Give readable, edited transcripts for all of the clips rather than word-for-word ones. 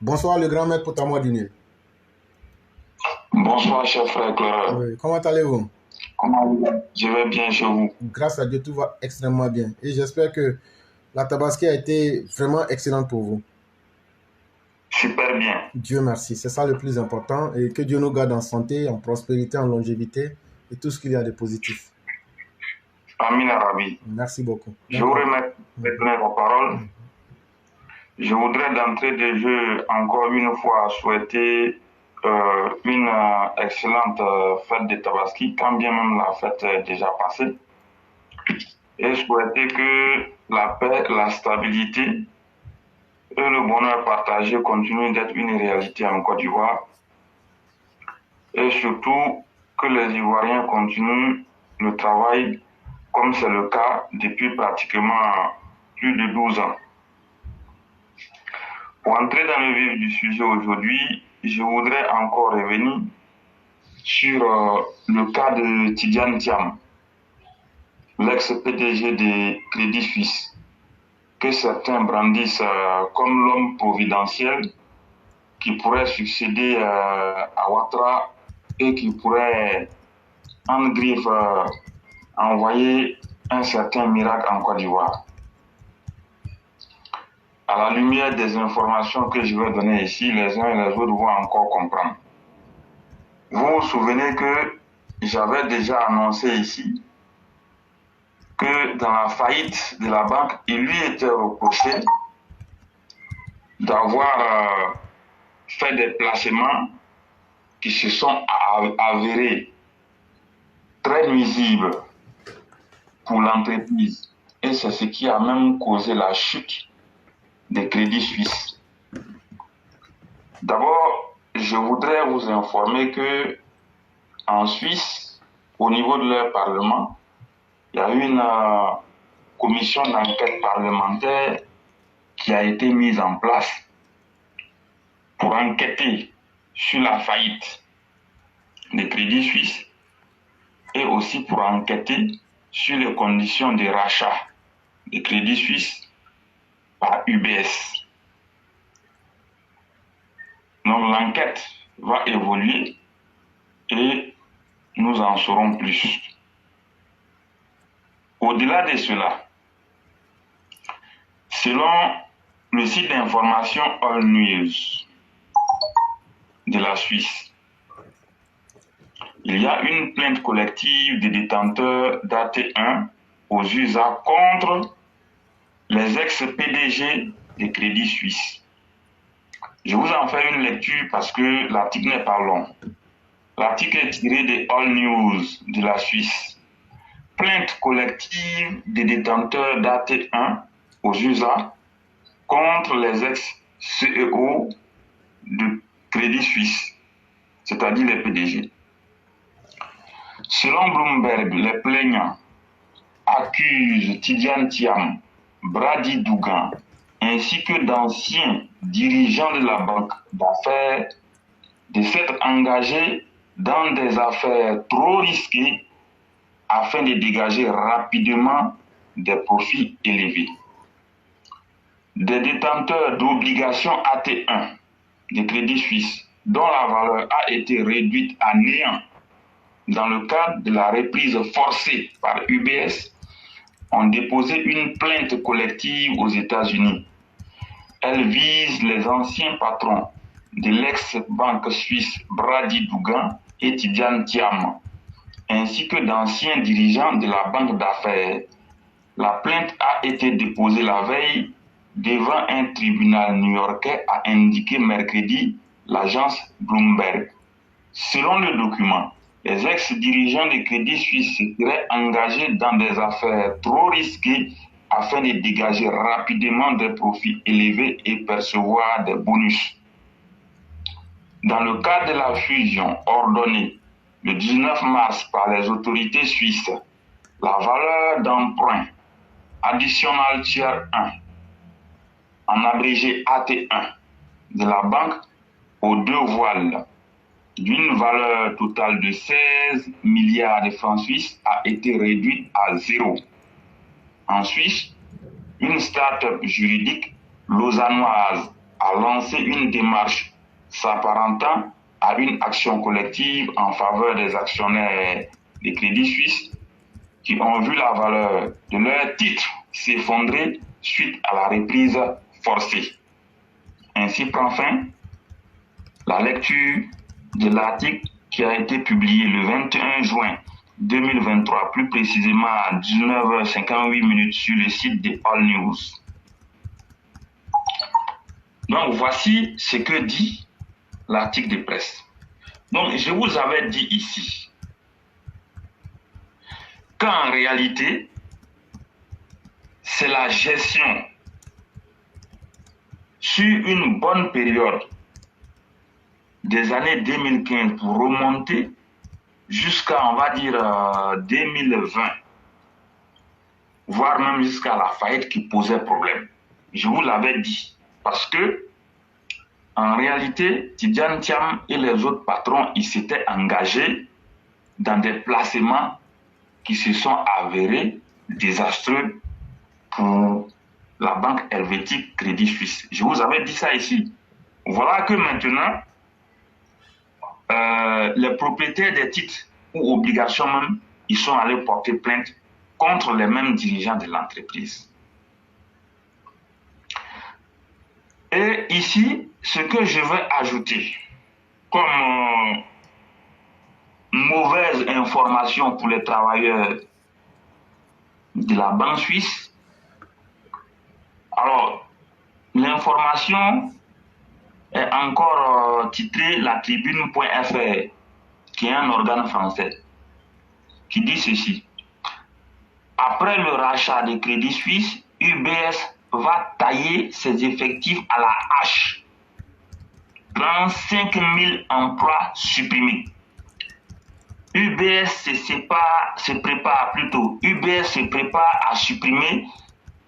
Bonsoir le grand maître Potamouadine. Bonsoir, cher frère Clara. Oui. Comment allez-vous? Je vais bien chez vous. Grâce à Dieu, tout va extrêmement bien. Et j'espère que la Tabaski a été vraiment excellente pour vous. Super bien. Dieu merci, c'est ça le plus important. Et que Dieu nous garde en santé, en prospérité, en longévité et tout ce qu'il y a de positif. Amin Arabi. Merci beaucoup. Je vous remercie de donner vos paroles. Je voudrais d'entrée de jeu encore une fois souhaiter une excellente fête de Tabaski, quand bien même la fête est déjà passée. Et souhaiter que la paix, la stabilité et le bonheur partagé continuent d'être une réalité en Côte d'Ivoire. Et surtout que les Ivoiriens continuent le travail comme c'est le cas depuis pratiquement plus de 12 ans. Pour entrer dans le vif du sujet aujourd'hui, je voudrais encore revenir sur le cas de Tidiane Thiam, l'ex-PDG de Crédit Suisse, que certains brandissent comme l'homme providentiel qui pourrait succéder à Ouattara et qui pourrait, en griffe, envoyer un certain miracle en Côte d'Ivoire. À la lumière des informations que je vais donner ici, les uns et les autres vont encore comprendre. Vous vous souvenez que j'avais déjà annoncé ici que dans la faillite de la banque, il lui était reproché d'avoir fait des placements qui se sont avérés très nuisibles pour l'entreprise. Et c'est ce qui a même causé la chute des crédits suisses. D'abord, je voudrais vous informer que en Suisse, au niveau de leur parlement, il y a une commission d'enquête parlementaire qui a été mise en place pour enquêter sur la faillite des crédits suisses et aussi pour enquêter sur les conditions de rachat des crédits suisses par UBS. Donc l'enquête va évoluer et nous en saurons plus. Au-delà de cela, selon le site d'information All News de la Suisse, il y a une plainte collective des détenteurs d'AT1 aux USA contre les ex-PDG des crédits suisses. Je vous en fais une lecture parce que l'article n'est pas long. L'article est tiré de All News de la Suisse. Plainte collective des détenteurs d'AT1 aux USA contre les ex-CEO de Crédit Suisse, c'est-à-dire les PDG. Selon Bloomberg, les plaignants accusent Tidiane Thiam, Brady Dougan, ainsi que d'anciens dirigeants de la banque d'affaires de s'être engagés dans des affaires trop risquées afin de dégager rapidement des profits élevés. Des détenteurs d'obligations AT1 de Crédit Suisse, dont la valeur a été réduite à néant dans le cadre de la reprise forcée par UBS, ont déposé une plainte collective aux États-Unis. Elle vise les anciens patrons de l'ex-banque suisse Brady Dougan et Tidiane Thiam, ainsi que d'anciens dirigeants de la banque d'affaires. La plainte a été déposée la veille devant un tribunal new-yorkais, a indiqué mercredi l'agence Bloomberg. Selon le document, les ex-dirigeants de Crédit Suisse seraient engagés dans des affaires trop risquées afin de dégager rapidement des profits élevés et percevoir des bonus. Dans le cadre de la fusion ordonnée le 19 mars par les autorités suisses, la valeur d'emprunt additionnel tiers 1, en abrégé AT1, de la banque aux deux voiles, d'une valeur totale de 16 milliards de francs suisses a été réduite à zéro. En Suisse, une start-up juridique lausannoise a lancé une démarche s'apparentant à une action collective en faveur des actionnaires des Crédit Suisse qui ont vu la valeur de leurs titres s'effondrer suite à la reprise forcée. Ainsi prend fin la lecture de l'article qui a été publié le 21 juin 2023, plus précisément à 19h58 sur le site de All News. Donc voici ce que dit l'article de presse. Donc je vous avais dit ici qu'en réalité, c'est la gestion sur une bonne période des années 2015 pour remonter jusqu'à, on va dire, 2020, voire même jusqu'à la faillite qui posait problème. Je vous l'avais dit, parce que, en réalité, Tidjane Thiam et les autres patrons, ils s'étaient engagés dans des placements qui se sont avérés désastreux pour la banque helvétique Crédit Suisse. Je vous avais dit ça ici. Voilà que maintenant, les propriétaires des titres ou obligations même, ils sont allés porter plainte contre les mêmes dirigeants de l'entreprise. Et ici, ce que je vais ajouter comme mauvaise information pour les travailleurs de la banque suisse. Alors, l'information est encore titrée La Tribune.fr, qui est un organe français, qui dit ceci. Après le rachat de Crédit Suisse, UBS va tailler ses effectifs à la hache. 35 000 emplois supprimés. UBS se prépare à supprimer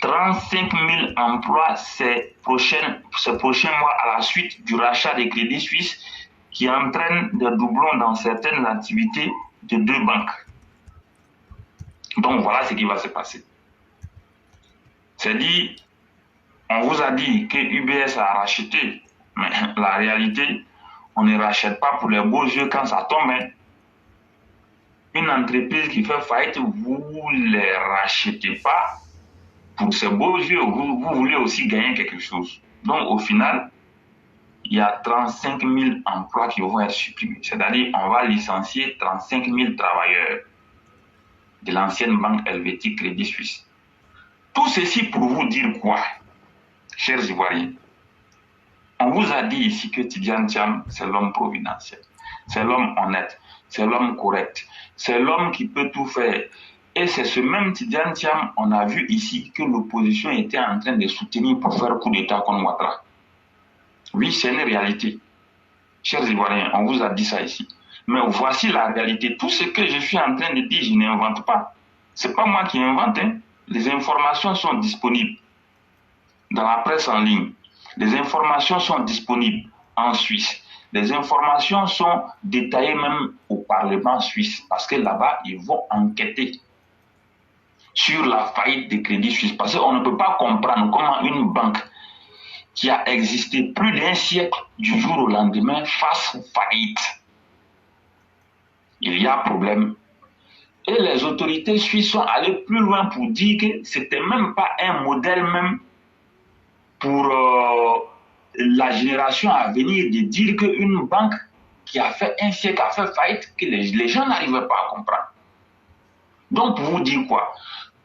35 000 emplois ces prochains mois à la suite du rachat des Crédits Suisses qui entraîne des doublons dans certaines activités de deux banques. Donc voilà ce qui va se passer. C'est dit, on vous a dit que UBS a racheté, mais la réalité, on ne rachète pas pour les beaux yeux quand ça tombe. Une entreprise qui fait faillite, vous ne les rachetez pas pour ces beaux yeux, vous voulez aussi gagner quelque chose. Donc au final, il y a 35 000 emplois qui vont être supprimés. C'est-à-dire on va licencier 35 000 travailleurs de l'ancienne banque helvétique Crédit Suisse. Tout ceci pour vous dire quoi, chers Ivoiriens? On vous a dit ici que Tidjane Thiam, c'est l'homme providentiel, c'est l'homme honnête, c'est l'homme correct, c'est l'homme qui peut tout faire. Et c'est ce même Tidjane Thiam, on a vu ici que l'opposition était en train de soutenir pour faire coup d'État contre Ouattara. Oui, c'est une réalité. Chers Ivoiriens, on vous a dit ça ici. Mais voici la réalité. Tout ce que je suis en train de dire, je n'invente pas. Ce n'est pas moi qui invente. Les informations sont disponibles dans la presse en ligne. Les informations sont disponibles en Suisse. Les informations sont détaillées même au Parlement suisse parce que là-bas, ils vont enquêter sur la faillite des Crédits Suisses. Parce qu'on ne peut pas comprendre comment une banque qui a existé plus d'un siècle du jour au lendemain fasse faillite. Il y a problème. Et les autorités suisses sont allées plus loin pour dire que ce n'était même pas un modèle même pour la génération à venir de dire qu'une banque qui a fait un siècle a fait faillite, que les gens n'arrivaient pas à comprendre. Donc pour vous dire quoi?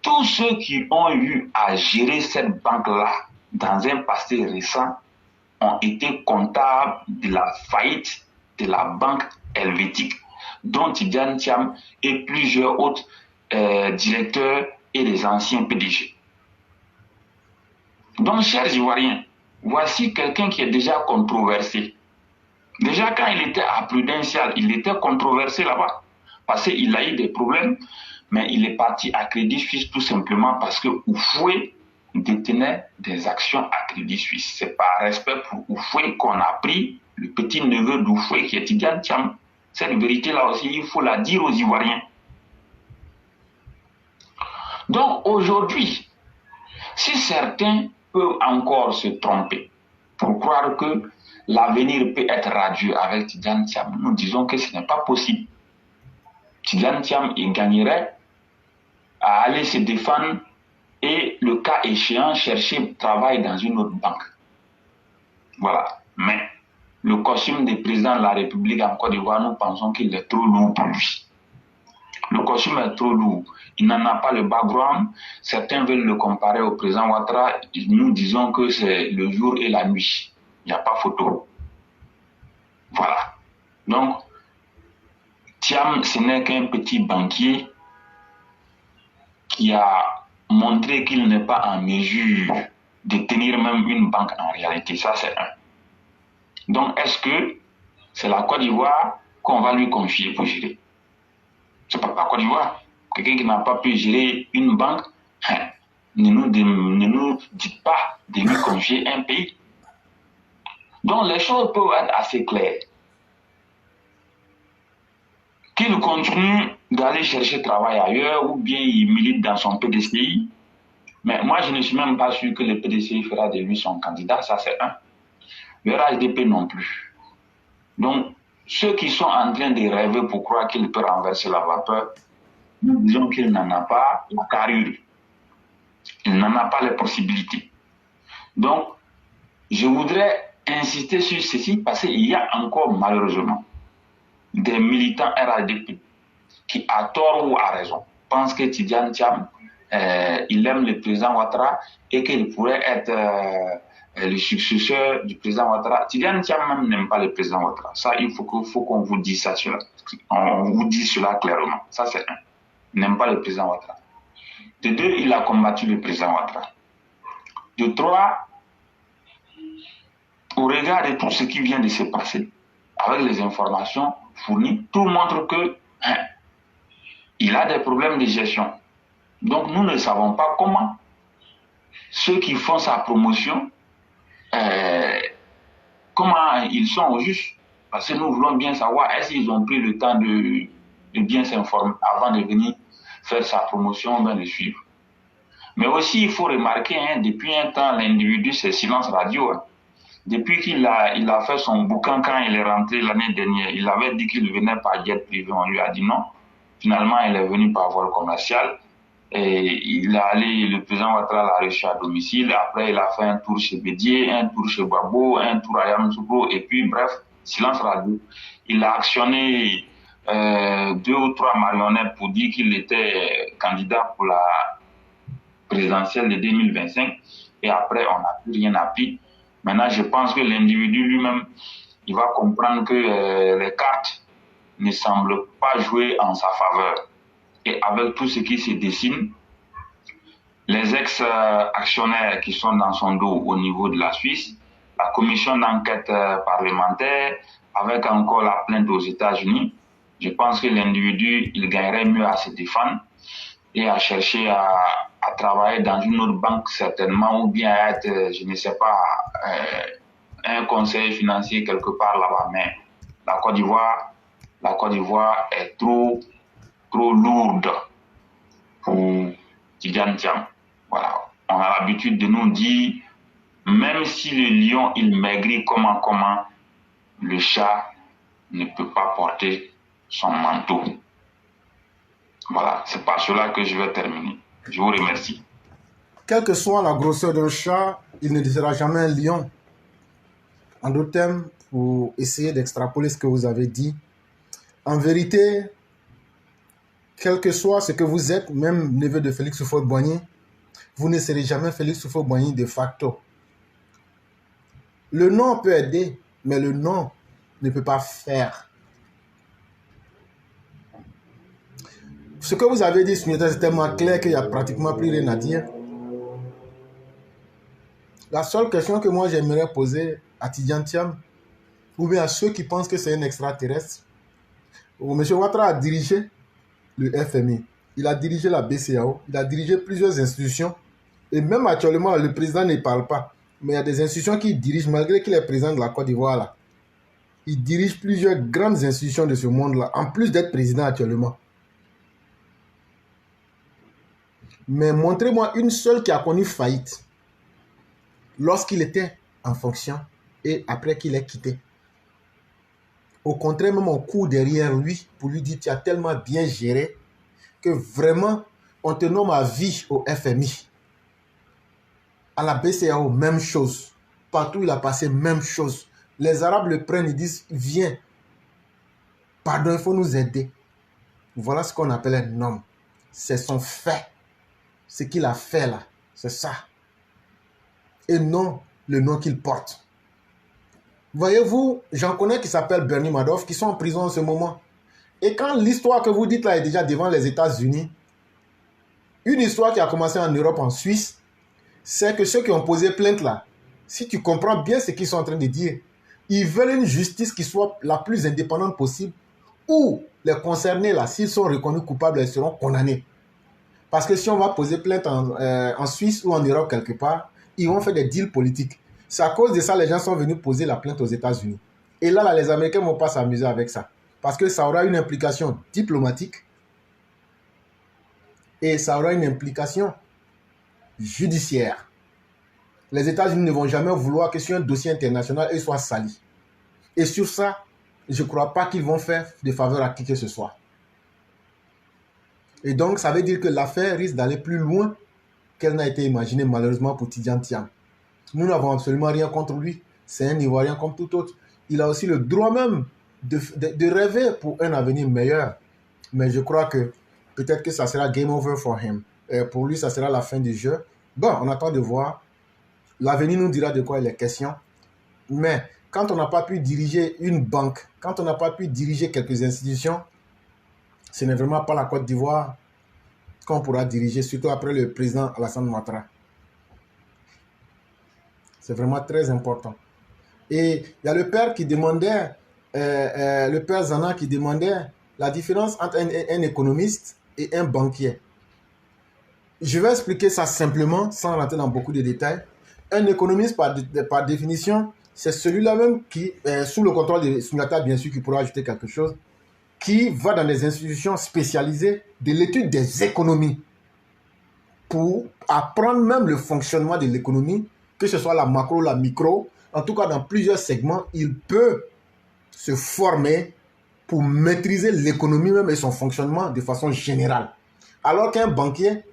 Tous ceux qui ont eu à gérer cette banque-là dans un passé récent ont été comptables de la faillite de la banque helvétique dont Tidjane Thiam et plusieurs autres directeurs et les anciens PDG. Donc, chers Ivoiriens, voici quelqu'un qui est déjà controversé. Déjà, quand il était à Prudential, il était controversé là-bas. Parce qu'il a eu des problèmes, mais il est parti à Crédit Suisse tout simplement parce que Oufoué détenait des actions à Crédit Suisse. C'est par respect pour Oufoué qu'on a pris le petit neveu d'Oufoué qui est Tidjane Thiam. Cette vérité-là aussi, il faut la dire aux Ivoiriens. Donc aujourd'hui, si certains peuvent encore se tromper, pour croire que l'avenir peut être radieux avec Tidjane Thiam. Nous disons que ce n'est pas possible. Tidjane Thiam, il gagnerait à aller se défendre et, le cas échéant, chercher travail dans une autre banque. Voilà. Mais le costume du président de la République en Côte d'Ivoire, nous pensons qu'il est trop lourd pour lui. Le costume est trop lourd. Il n'en a pas le background. Certains veulent le comparer au président Ouattara. Nous disons que c'est le jour et la nuit. Il n'y a pas photo. Voilà. Donc, Thiam, ce n'est qu'un petit banquier qui a montré qu'il n'est pas en mesure de tenir même une banque en réalité. Ça, c'est un. Donc, est-ce que c'est la Côte d'Ivoire qu'on va lui confier pour gérer? C'est pas la Côte d'Ivoire. Quelqu'un qui n'a pas pu gérer une banque, ne nous dites pas de lui confier un pays. Donc, les choses peuvent être assez claires. Qu'il continue d'aller chercher travail ailleurs ou bien il milite dans son PDCI. Mais moi, je ne suis même pas sûr que le PDCI fera de lui son candidat. Ça, c'est un. Le RHDP non plus. Donc, ceux qui sont en train de rêver pour croire qu'il peut renverser la vapeur, nous disons qu'il n'en a pas la carrure. Il n'en a pas les possibilités. Donc, je voudrais insister sur ceci parce qu'il y a encore malheureusement des militants RHDP qui, à tort ou à raison, pensent que Tidjane Thiam, il aime le président Ouattara et qu'il pourrait être le successeur du président Ouattara. Tidjane Thiam même n'aime pas le président Ouattara. Ça, il faut qu'on vous dise ça, on vous dit cela clairement. Ça, c'est un. Il n'aime pas le président Ouattara. De deux, il a combattu le président Ouattara. De trois, au regard de tout ce qui vient de se passer, avec les informations fournies, tout montre que il a des problèmes de gestion. Donc nous ne savons pas comment ceux qui font sa promotion, comment ils sont au juste. Parce que nous voulons bien savoir, est-ce qu'ils ont pris le temps de bien s'informer avant de venir faire sa promotion, bien le suivre. Mais aussi, il faut remarquer, depuis un temps, l'individu, c'est silence radio. Depuis qu'il a fait son bouquin quand il est rentré l'année dernière, il avait dit qu'il venait par jet privé, on lui a dit non. Finalement, il est venu par vol commercial. Et il est allé, le président Ouattara l'a reçu à domicile. Après, il a fait un tour chez Bédier, un tour chez Babo, un tour à Yamoussoukro. Et puis, bref, silence radio. Il a actionné 2 ou 3 marionnettes pour dire qu'il était candidat pour la présidentielle de 2025. Et après, on n'a plus rien appris. Maintenant, je pense que l'individu lui-même, il va comprendre que les cartes ne semblent pas jouer en sa faveur. Et avec tout ce qui se dessine, les ex-actionnaires qui sont dans son dos au niveau de la Suisse, la commission d'enquête parlementaire, avec encore la plainte aux États-Unis, je pense que l'individu, il gagnerait mieux à se défendre et à chercher à travailler dans une autre banque certainement, ou bien à être, je ne sais pas, un conseiller financier quelque part là-bas. Mais la Côte d'Ivoire est trop lourde pour Tidjane Thiam. Voilà. On a l'habitude de nous dire, même si le lion, il maigrit comment, le chat ne peut pas porter son manteau. Voilà, c'est par cela que je vais terminer. Je vous remercie. Quelle que soit la grosseur d'un chat, il ne sera jamais un lion. En d'autres termes, pour essayer d'extrapoler ce que vous avez dit, en vérité, quel que soit ce que vous êtes, même neveu de Félix Houphouët-Boigny, vous ne serez jamais Félix Houphouët-Boigny de facto. Le nom peut aider, mais le nom ne peut pas faire. Ce que vous avez dit, c'est tellement clair qu'il n'y a pratiquement plus rien à dire. La seule question que moi j'aimerais poser à Tidjane Thiam, ou bien à ceux qui pensent que c'est un extraterrestre, M. Ouattara a dirigé le FMI, il a dirigé la BCAO, il a dirigé plusieurs institutions, et même actuellement, le président ne parle pas. Mais il y a des institutions qu'il dirige, malgré qu'il est président de la Côte d'Ivoire là. Il dirige plusieurs grandes institutions de ce monde-là, en plus d'être président actuellement. Mais montrez-moi une seule qui a connu faillite lorsqu'il était en fonction et après qu'il ait quitté. Au contraire, même on court derrière lui pour lui dire tu as tellement bien géré que vraiment on te nomme à vie au FMI. À la BCAO, même chose. Partout où il a passé, même chose. Les Arabes le prennent, ils disent viens, pardon, il faut nous aider. Voilà ce qu'on appelle un homme. C'est son fait. Ce qu'il a fait là, c'est ça. Et non le nom qu'il porte. Voyez-vous, j'en connais qui s'appellent Bernie Madoff, qui sont en prison en ce moment. Et quand l'histoire que vous dites là est déjà devant les États-Unis, une histoire qui a commencé en Europe, en Suisse, c'est que ceux qui ont posé plainte là, si tu comprends bien ce qu'ils sont en train de dire, ils veulent une justice qui soit la plus indépendante possible, où les concernés là, s'ils sont reconnus coupables, ils seront condamnés. Parce que si on va poser plainte en Suisse ou en Europe quelque part, ils vont faire des deals politiques. C'est à cause de ça que les gens sont venus poser la plainte aux États-Unis. Et là, les Américains ne vont pas s'amuser avec ça. Parce que ça aura une implication diplomatique et ça aura une implication judiciaire. Les États-Unis ne vont jamais vouloir que sur un dossier international, ils soient salis. Et sur ça, je ne crois pas qu'ils vont faire de faveur à qui que ce soit. Et donc, ça veut dire que l'affaire risque d'aller plus loin qu'elle n'a été imaginée malheureusement pour Tidjane Thiam. Nous n'avons absolument rien contre lui. C'est un Ivoirien comme tout autre. Il a aussi le droit même de rêver pour un avenir meilleur. Mais je crois que peut-être que ça sera game over for him. Pour lui, ça sera la fin du jeu. Bon, on attend de voir. L'avenir nous dira de quoi il est question. Mais quand on n'a pas pu diriger une banque, quand on n'a pas pu diriger quelques institutions, ce n'est vraiment pas la Côte d'Ivoire qu'on pourra diriger, surtout après le président Alassane Ouattara. C'est vraiment très important. Et il y a le père qui demandait, le père Zana qui demandait la différence entre un économiste et un banquier. Je vais expliquer ça simplement, sans rentrer dans beaucoup de détails. Un économiste, par définition, c'est celui-là même qui, sous le contrôle de Sunata, bien sûr, qui pourra ajouter quelque chose, qui va dans des institutions spécialisées de l'étude des économies pour apprendre même le fonctionnement de l'économie, que ce soit la macro, la micro, en tout cas dans plusieurs segments, il peut se former pour maîtriser l'économie même et son fonctionnement de façon générale. Alors qu'un banquier,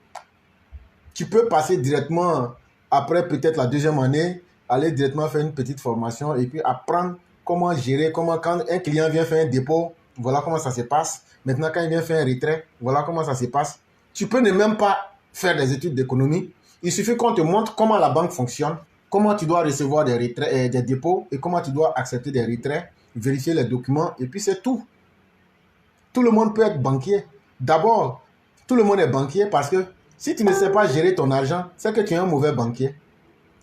tu peux passer directement, après peut-être la deuxième année, aller directement faire une petite formation et puis apprendre comment gérer, comment quand un client vient faire un dépôt, voilà comment ça se passe. Maintenant, quand il vient faire un retrait, voilà comment ça se passe. Tu peux ne même pas faire des études d'économie. Il suffit qu'on te montre comment la banque fonctionne, comment tu dois recevoir des retraits, des dépôts et comment tu dois accepter des retraits, vérifier les documents et puis c'est tout. Tout le monde peut être banquier. D'abord, tout le monde est banquier parce que si tu ne sais pas gérer ton argent, c'est que tu es un mauvais banquier.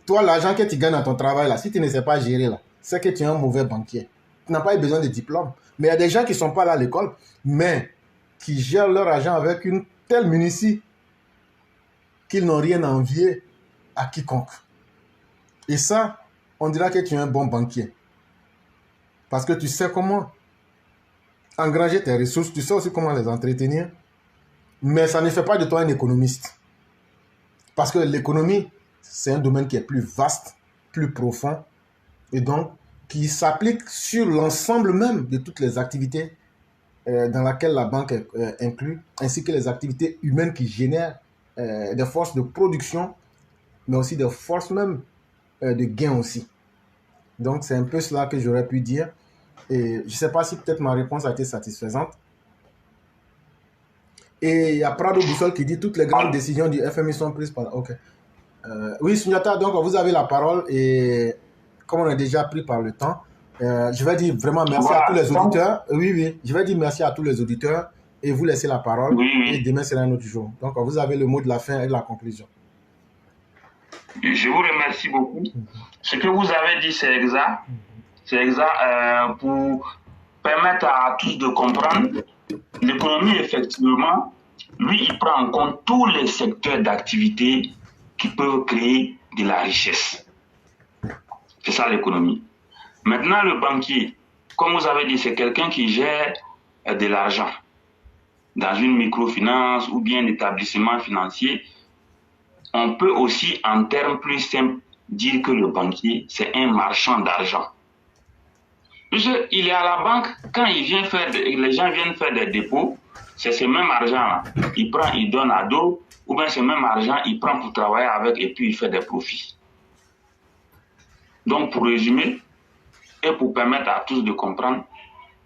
Toi, l'argent que tu gagnes dans ton travail, là, si tu ne sais pas gérer, là, c'est que tu es un mauvais banquier. Tu n'as pas eu besoin de diplôme. Mais il y a des gens qui ne sont pas là à l'école, mais qui gèrent leur argent avec une telle minutie qu'ils n'ont rien à envier à quiconque. Et ça, on dira que tu es un bon banquier. Parce que tu sais comment engranger tes ressources, tu sais aussi comment les entretenir. Mais ça ne fait pas de toi un économiste. Parce que l'économie, c'est un domaine qui est plus vaste, plus profond, et donc qui s'applique sur l'ensemble même de toutes les activités dans lesquelles la banque est inclue, ainsi que les activités humaines qui génèrent des forces de production, mais aussi des forces même de gain aussi. Donc c'est un peu cela que j'aurais pu dire. Et je ne sais pas si peut-être ma réponse a été satisfaisante. Et il y a Prado Boussol qui dit toutes les grandes décisions du FMI sont prises par... Ok. Oui, Sunyata, donc vous avez la parole et comme on a déjà pris par le temps, je vais dire vraiment merci à tous les auditeurs. Oui, je vais dire merci à tous les auditeurs et vous laisser la parole. Et demain sera un autre jour. Donc vous avez le mot de la fin et de la conclusion. Je vous remercie beaucoup. Ce que vous avez dit, c'est exact. C'est exact pour permettre à tous de comprendre. L'économie, effectivement, lui, il prend en compte tous les secteurs d'activité qui peuvent créer de la richesse. C'est ça l'économie. Maintenant, le banquier, comme vous avez dit, c'est quelqu'un qui gère de l'argent dans une microfinance ou bien un établissement financier. On peut aussi, en termes plus simples, dire que le banquier, c'est un marchand d'argent. Il est à la banque, quand les gens viennent faire des dépôts, c'est ce même argent-là. Il prend, il donne à d'autres, ou bien ce même argent, il prend pour travailler avec et puis il fait des profits. Donc, pour résumer, et pour permettre à tous de comprendre,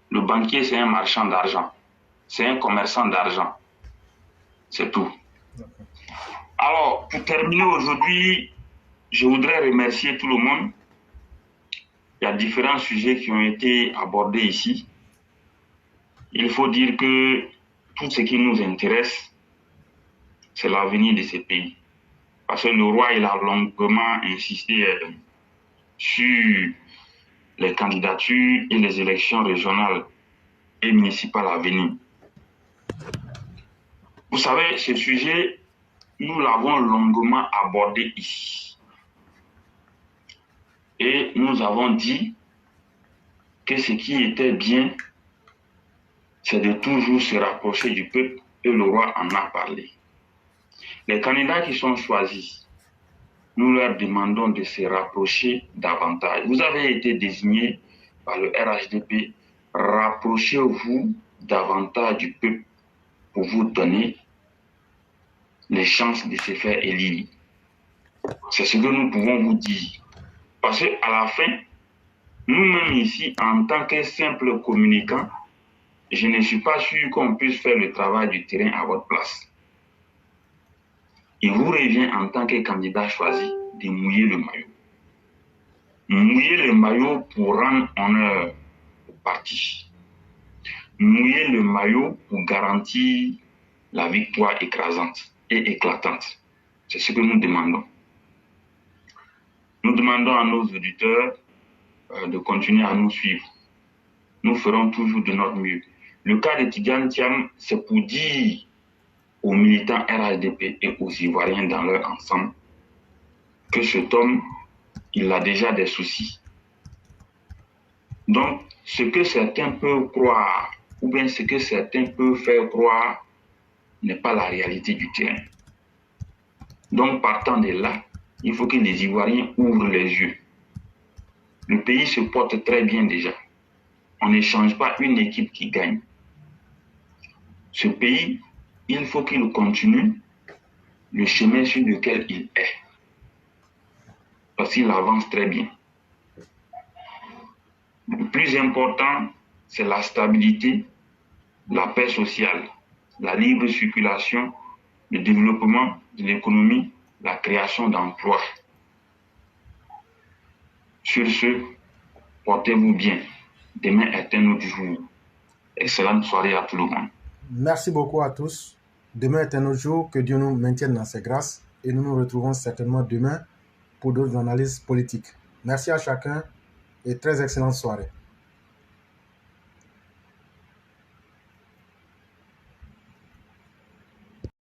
le banquier, c'est un marchand d'argent. C'est un commerçant d'argent. C'est tout. Alors, pour terminer aujourd'hui, je voudrais remercier tout le monde. Il y a différents sujets qui ont été abordés ici. Il faut dire que tout ce qui nous intéresse, c'est l'avenir de ces pays. Parce que le roi, il a longuement insisté sur les candidatures et les élections régionales et municipales à venir. Vous savez, ce sujet, nous l'avons longuement abordé ici. Et nous avons dit que ce qui était bien, c'est de toujours se rapprocher du peuple, et le roi en a parlé. Les candidats qui sont choisis, nous leur demandons de se rapprocher davantage. Vous avez été désigné par le RHDP, rapprochez-vous davantage du peuple pour vous donner les chances de se faire élire. C'est ce que nous pouvons vous dire. Parce qu'à la fin, nous-mêmes ici, en tant que simple communicant, je ne suis pas sûr qu'on puisse faire le travail du terrain à votre place. Il vous revient en tant que candidat choisi de mouiller le maillot. Mouiller le maillot pour rendre honneur au parti. Mouiller le maillot pour garantir la victoire écrasante et éclatante. C'est ce que nous demandons. Nous demandons à nos auditeurs de continuer à nous suivre. Nous ferons toujours de notre mieux. Le cas de Tidjane Thiam, c'est pour dire aux militants RHDP et aux Ivoiriens dans leur ensemble que cet homme, il a déjà des soucis. Donc, ce que certains peuvent croire, ou bien ce que certains peuvent faire croire, n'est pas la réalité du terrain. Donc, partant de là, il faut que les Ivoiriens ouvrent les yeux. Le pays se porte très bien déjà. On n'échange pas une équipe qui gagne. Ce pays, il faut qu'il continue le chemin sur lequel il est. Parce qu'il avance très bien. Le plus important, c'est la stabilité, la paix sociale, la libre circulation, le développement de l'économie, la création d'emplois. Sur ce, portez-vous bien. Demain est un autre jour. Excellente soirée à tout le monde. Merci beaucoup à tous. Demain est un autre jour. Que Dieu nous maintienne dans ses grâces. Et nous nous retrouvons certainement demain pour d'autres analyses politiques. Merci à chacun et très excellente soirée.